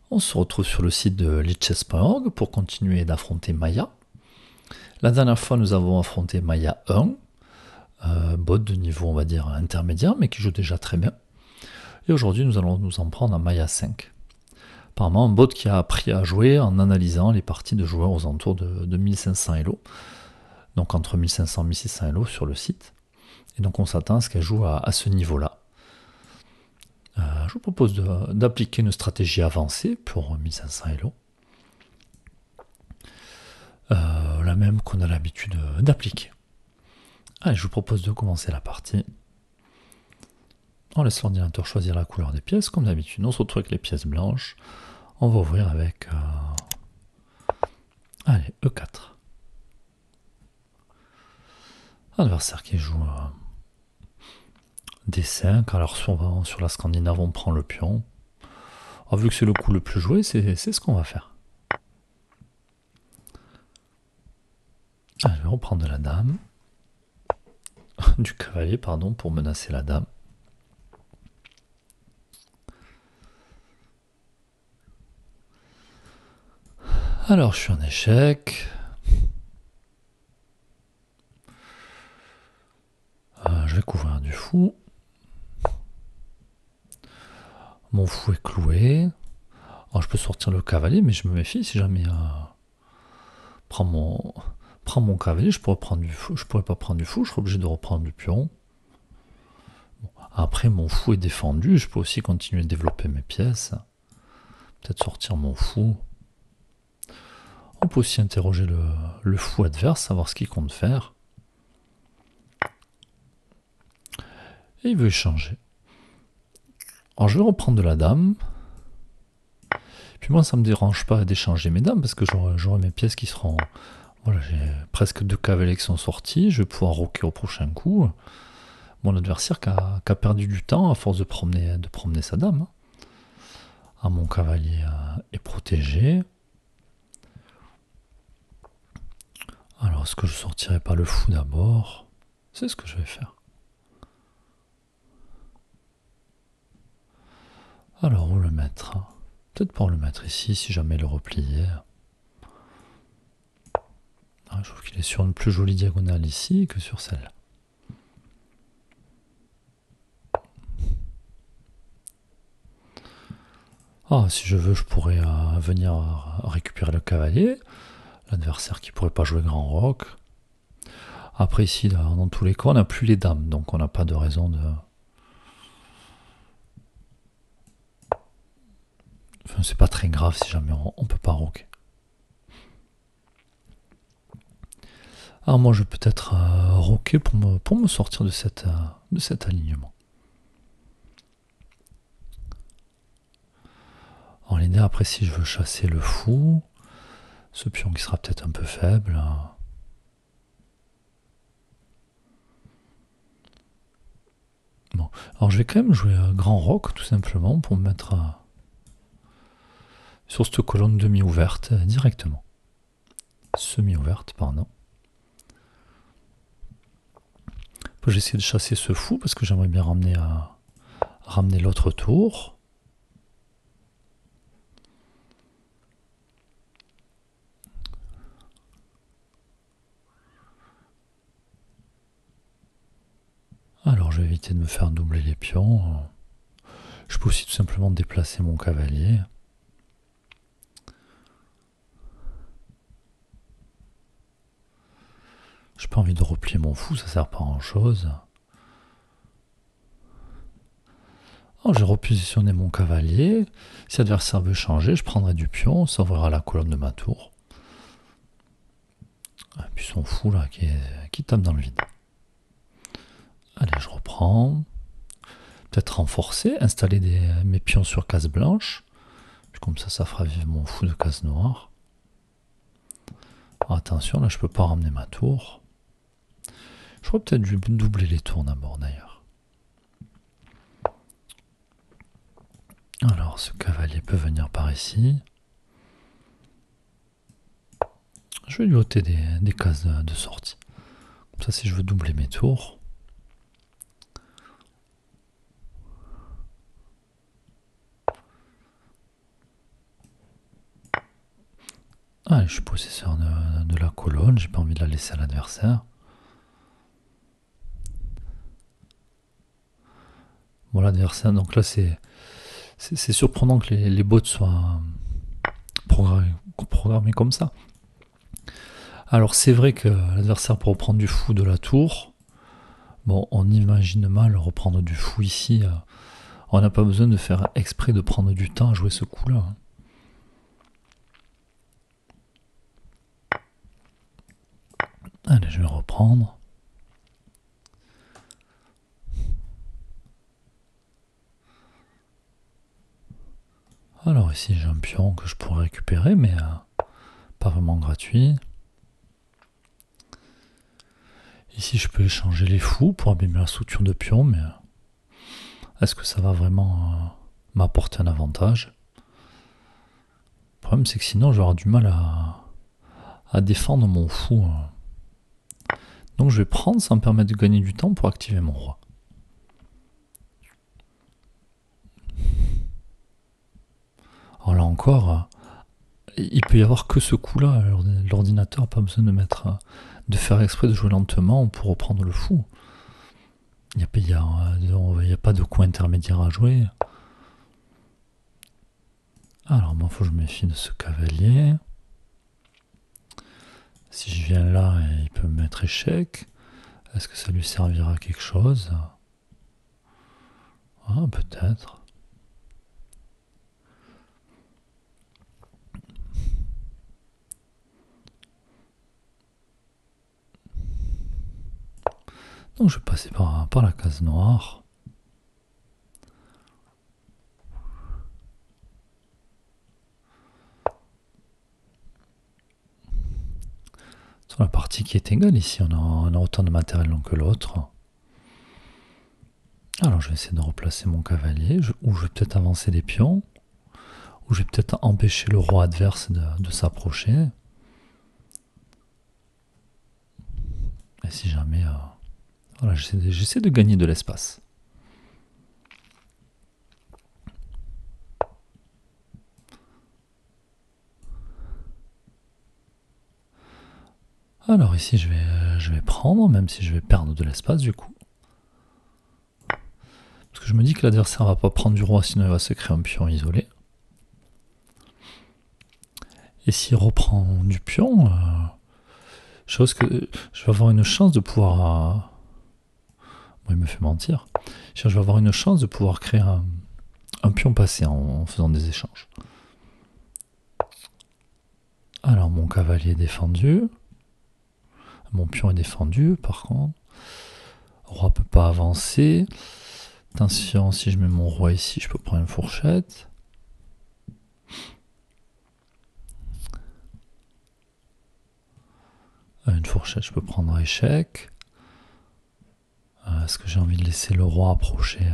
On se retrouve sur le site de lichess.org pour continuer d'affronter Maya. La dernière fois, nous avons affronté Maya 1, bot de niveau, on va dire, intermédiaire, mais qui joue déjà très bien. Et aujourd'hui, nous allons nous en prendre à Maya 5. Apparemment, un bot qui a appris à jouer en analysant les parties de joueurs aux alentours de 1500 Elo. Donc entre 1500 et 1600 Elo sur le site. Et donc on s'attend à ce qu'elle joue à ce niveau-là. Je vous propose d'appliquer une stratégie avancée pour 1500 Elo. La même qu'on a l'habitude d'appliquer. Allez, je vous propose de commencer la partie. On laisse l'ordinateur choisir la couleur des pièces, comme d'habitude. On se retrouve avec les pièces blanches. On va ouvrir avec... allez, E4. Adversaire qui joue D5. Alors souvent, sur la Scandinave, on prend le pion. Alors, vu que c'est le coup le plus joué, c'est ce qu'on va faire. Allez, on prend de la dame. Du cavalier, pardon, pour menacer la dame. Alors, je suis en échec. Je vais couvrir du fou. Mon fou est cloué. Alors, je peux sortir le cavalier, mais je me méfie si jamais prends mon cavalier, je pourrais prendre du fou. Je pourrais pas prendre du fou, je serai obligé de reprendre du pion. Bon, après, mon fou est défendu, je peux aussi continuer de développer mes pièces. Peut-être sortir mon fou. On peut aussi interroger le fou adverse, savoir ce qu'il compte faire. Et il veut échanger. Alors je vais reprendre de la dame. Puis moi, ça me dérange pas d'échanger mes dames, parce que j'aurai mes pièces qui seront... Voilà, j'ai presque 2 cavaliers qui sont sortis, je vais pouvoir roquer au prochain coup. Mon adversaire qui a perdu du temps à force de promener sa dame. Ah, mon cavalier est protégé. Alors, est-ce que je sortirai pas le fou d'abord? C'est ce que je vais faire. Alors, où le mettre? Peut-être pour le mettre ici, si jamais le replier. Ah, je trouve qu'il est sur une plus jolie diagonale ici que sur celle-là. Ah, si je veux, je pourrais venir récupérer le cavalier. L'adversaire qui pourrait pas jouer grand roc. Après ici, dans tous les cas, on n'a plus les dames, donc on n'a pas de raison de... Enfin, c'est pas très grave si jamais on peut pas roquer. Alors moi, je vais peut-être roquer pour me sortir de cet alignement. Alors l'idée, après, si je veux chasser le fou, ce pion qui sera peut-être un peu faible... Bon, alors je vais quand même jouer un grand roc, tout simplement, pour me mettre sur cette colonne demi-ouverte directement. Semi-ouverte, pardon. J'essaie de chasser ce fou, parce que j'aimerais bien ramener l'autre tour. Alors je vais éviter de me faire doubler les pions. Je peux aussi tout simplement déplacer mon cavalier. J'ai pas envie de replier mon fou, ça sert pas à grand chose. Alors j'ai repositionné mon cavalier. Si l'adversaire veut changer, je prendrai du pion, ça ouvrira la colonne de ma tour. Et puis son fou là qui tape dans le vide. Allez, je reprends. Peut-être renforcer, installer mes pions sur case blanche. Puis comme ça fera vivre mon fou de case noire. Alors attention, là je peux pas ramener ma tour. J'aurais peut-être dû doubler les tours d'abord d'ailleurs. Alors ce cavalier peut venir par ici. Je vais lui ôter des cases de sortie. Comme ça, si je veux doubler mes tours. Ah, je suis possesseur de la colonne, j'ai pas envie de la laisser à l'adversaire. Bon, l'adversaire, donc là c'est surprenant que les bots soient programmés comme ça. Alors c'est vrai que l'adversaire pour reprendre du fou de la tour, bon, on imagine mal reprendre du fou ici. On n'a pas besoin de faire exprès de prendre du temps à jouer ce coup-là. Allez, je vais reprendre. Alors ici j'ai un pion que je pourrais récupérer, mais pas vraiment gratuit. Ici je peux échanger les fous pour abîmer la structure de pion, mais est-ce que ça va vraiment m'apporter un avantage? Le problème c'est que sinon j'aurai du mal à défendre mon fou. Donc je vais prendre, ça me permet de gagner du temps pour activer mon roi. Alors là encore, il peut y avoir que ce coup-là. L'ordinateur n'a pas besoin de faire exprès de jouer lentement pour reprendre le fou. Il n'y a pas de coup intermédiaire à jouer. Alors moi, il faut que je me méfie de ce cavalier. Si je viens là, il peut me mettre échec. Est-ce que ça lui servira à quelque chose? Ah, peut-être. Donc je vais passer par la case noire. Sur la partie qui est égale ici, on a autant de matériel l'un que l'autre. Alors je vais essayer de replacer mon cavalier, ou je vais peut-être avancer des pions, ou je vais peut-être empêcher le roi adverse de s'approcher. Et si jamais... voilà, j'essaie de gagner de l'espace. Alors ici je vais prendre, même si je vais perdre de l'espace du coup. Parce que je me dis que l'adversaire va pas prendre du roi, sinon il va se créer un pion isolé. Et s'il reprend du pion, je pense que je vais avoir une chance de pouvoir... bon, il me fait mentir. Je vais avoir une chance de pouvoir créer un pion passé en faisant des échanges. Alors mon cavalier est défendu. Mon pion est défendu par contre. Le roi peut pas avancer. Attention, si je mets mon roi ici, je peux prendre une fourchette. Une fourchette, je peux prendre un échec. Est-ce que j'ai envie de laisser le roi approcher?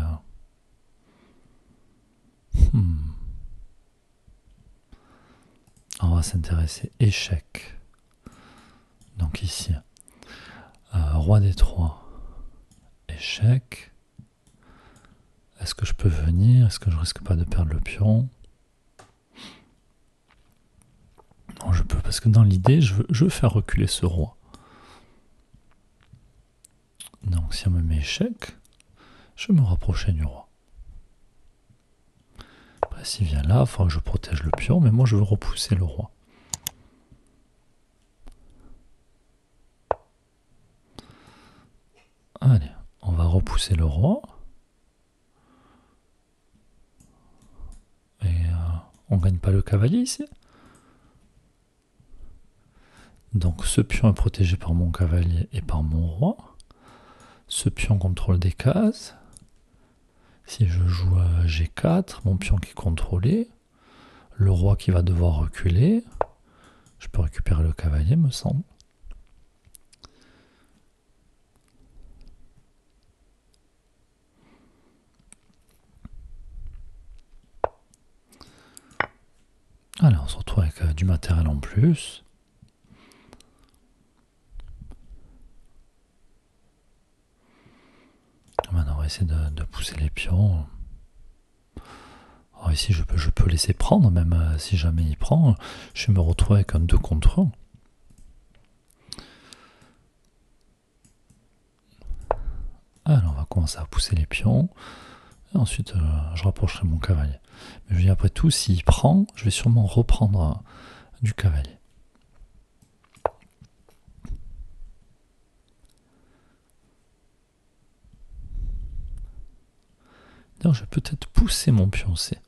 On va s'intéresser échec. Donc ici, roi d3, échec. Est-ce que je peux venir? Est-ce que je risque pas de perdre le pion? Non, je peux, parce que dans l'idée, je veux faire reculer ce roi. Donc si on me met échec, je vais me rapprocher du roi. Après, s'il vient là, il faudra que je protège le pion, mais moi je veux repousser le roi. Allez, on va repousser le roi. Et on gagne pas le cavalier ici. Donc ce pion est protégé par mon cavalier et par mon roi. Ce pion contrôle des cases. Si je joue à G4, mon pion qui est contrôlé, le roi qui va devoir reculer, je peux récupérer le cavalier, me semble. Allez, on se retrouve avec du matériel en plus. Maintenant, on va essayer de pousser les pions. Oh, ici, je peux laisser prendre, même si jamais il prend, je vais me retrouver avec un 2 contre 1. Alors, on va commencer à pousser les pions. Et ensuite, je rapprocherai mon cavalier. Mais je dis, après tout, s'il prend, je vais sûrement reprendre du cavalier. D'ailleurs, je vais peut-être pousser mon pion C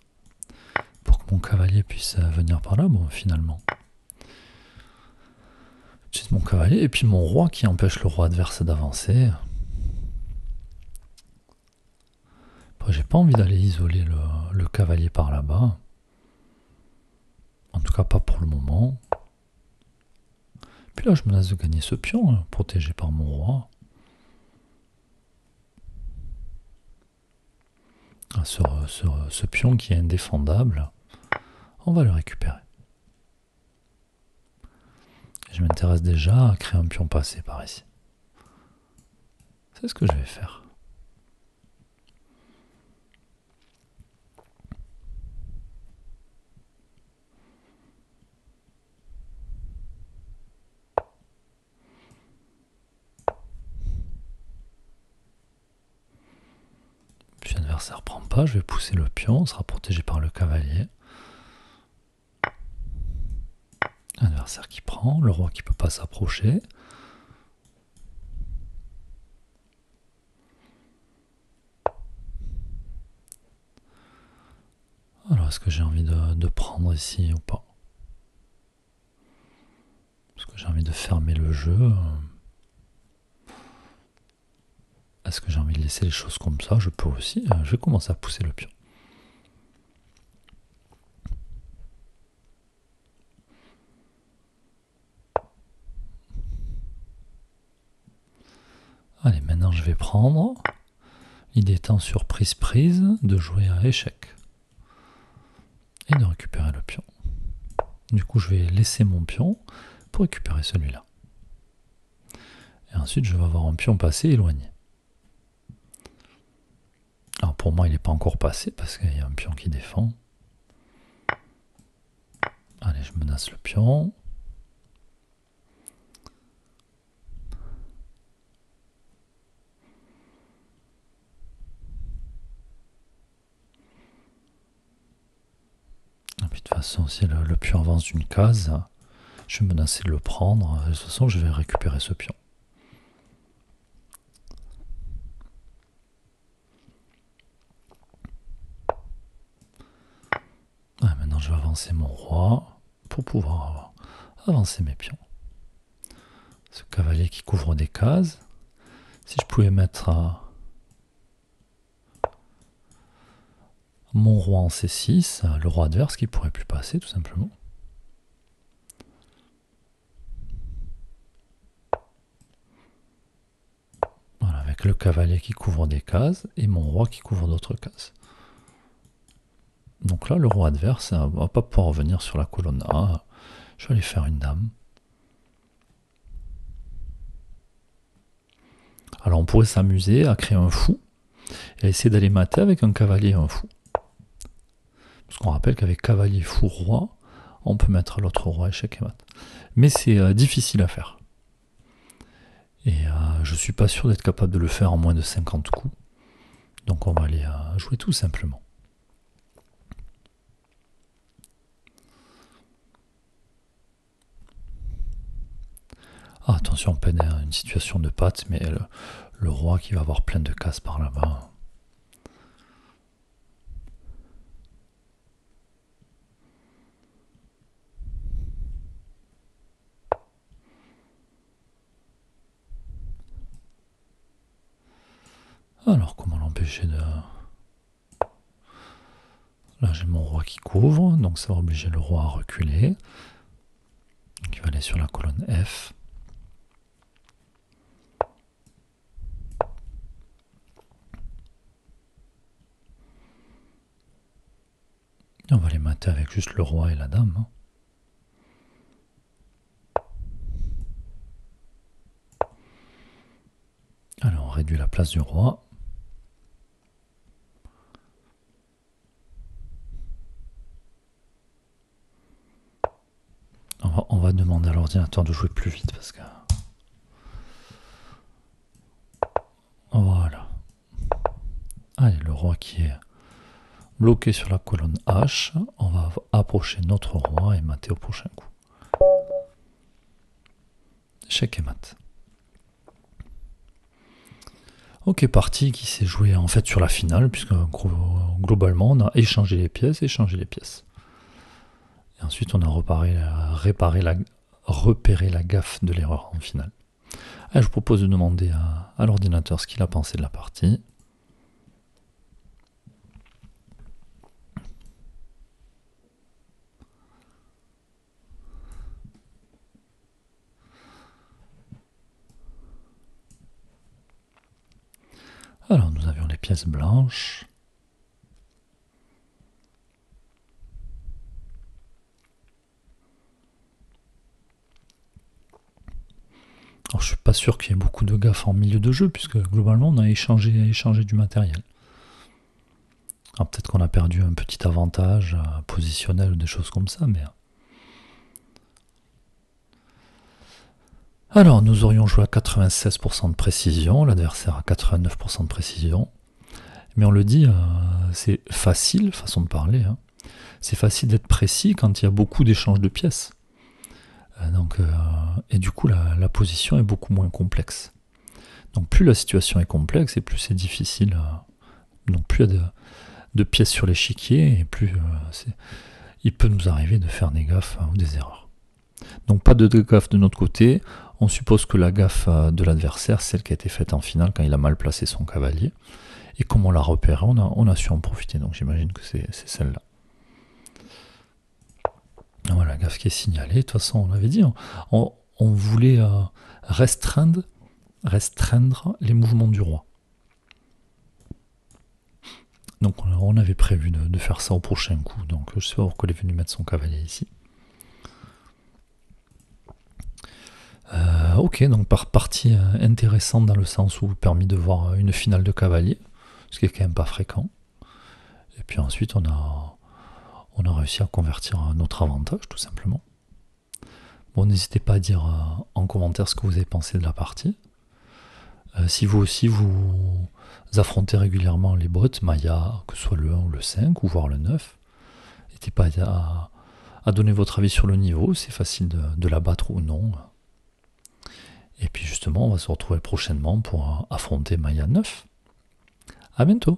pour que mon cavalier puisse venir par là. Bon, finalement, j'utilise mon cavalier et puis mon roi qui empêche le roi adverse d'avancer. J'ai pas envie d'aller isoler le cavalier par là-bas. En tout cas, pas pour le moment. Puis là, je menace de gagner ce pion, protégé par mon roi. Ce pion qui est indéfendable, on va le récupérer. Je m'intéresse déjà à créer un pion passé par ici. C'est ce que je vais faire. Puis l'adversaire ne prend pas, je vais pousser le pion, on sera protégé par le cavalier. L'adversaire qui prend, le roi qui ne peut pas s'approcher. Alors, est-ce que j'ai envie de prendre ici ou pas? Est-ce que j'ai envie de fermer le jeu? Est-ce que j'ai envie de laisser les choses comme ça? Je peux aussi. Je vais commencer à pousser le pion. Allez, maintenant je vais prendre. L'idée étant sur prise-prise de jouer à échec. Et de récupérer le pion. Du coup, je vais laisser mon pion pour récupérer celui-là. Et ensuite, je vais avoir un pion passé éloigné. Alors pour moi, il n'est pas encore passé parce qu'il y a un pion qui défend. Allez, je menace le pion. Et puis de toute façon, si le pion avance d'une case, je vais menacer de le prendre. De toute façon, je vais récupérer ce pion. Maintenant, je vais avancer mon roi pour pouvoir avancer mes pions. Ce cavalier qui couvre des cases. Si je pouvais mettre mon roi en C6, le roi adverse qui pourrait plus passer tout simplement. Voilà, avec le cavalier qui couvre des cases et mon roi qui couvre d'autres cases. Donc là, le roi adverse ne va pas pouvoir revenir sur la colonne A. Je vais aller faire une dame. Alors on pourrait s'amuser à créer un fou et à essayer d'aller mater avec un cavalier et un fou. Parce qu'on rappelle qu'avec cavalier, fou, roi, on peut mettre l'autre roi échec et mat. Mais c'est difficile à faire. Et je ne suis pas sûr d'être capable de le faire en moins de 50 coups. Donc on va aller jouer tout simplement. Ah, attention, on peine une situation de patte, mais le roi qui va avoir plein de cases par là-bas. Alors, comment l'empêcher de... Là, j'ai mon roi qui couvre, donc ça va obliger le roi à reculer. Donc, il va aller sur la colonne F. Et on va les mater avec juste le roi et la dame. Alors, on réduit la place du roi. va demander à l'ordinateur de jouer plus vite parce que... Voilà. Allez, le roi qui est bloqué sur la colonne H. On va approcher notre roi et mater au prochain coup. Échec et mat. Ok, partie qui s'est jouée en fait sur la finale, puisque globalement on a échangé les pièces. Et ensuite on a repéré la gaffe de l'erreur en finale. Allez, je vous propose de demander à l'ordinateur ce qu'il a pensé de la partie. Alors nous avions les pièces blanches. Alors je suis pas sûr qu'il y ait beaucoup de gaffes en milieu de jeu, puisque globalement on a échangé du matériel. Alors peut-être qu'on a perdu un petit avantage positionnel ou des choses comme ça, mais... Alors nous aurions joué à 96% de précision, l'adversaire à 89% de précision. Mais on le dit, c'est facile, façon de parler, hein. C'est facile d'être précis quand il y a beaucoup d'échanges de pièces. Et du coup, la position est beaucoup moins complexe. Donc plus la situation est complexe et plus c'est difficile. Donc plus il y a de pièces sur l'échiquier et plus il peut nous arriver de faire des gaffes ou des erreurs. Donc pas de gaffe de notre côté. On suppose que la gaffe de l'adversaire, c'est celle qui a été faite en finale quand il a mal placé son cavalier. Et comme on l'a repéré, on a su en profiter. Donc j'imagine que c'est celle-là. Voilà, la gaffe qui est signalée. De toute façon, on l'avait dit, on voulait restreindre les mouvements du roi. Donc on avait prévu de faire ça au prochain coup. Donc je sais pas pourquoi il est venu mettre son cavalier ici. Ok, donc partie intéressante dans le sens où permis de voir une finale de cavalier, ce qui est quand même pas fréquent. Et puis ensuite on a réussi à convertir notre avantage tout simplement. Bon, n'hésitez pas à dire en commentaire ce que vous avez pensé de la partie. Si vous aussi vous affrontez régulièrement les bots Maya, que ce soit le 1 ou le 5 ou voire le 9, n'hésitez pas à donner votre avis sur le niveau, c'est facile de l'abattre ou non. Et puis justement, on va se retrouver prochainement pour affronter Maya 9. À bientôt!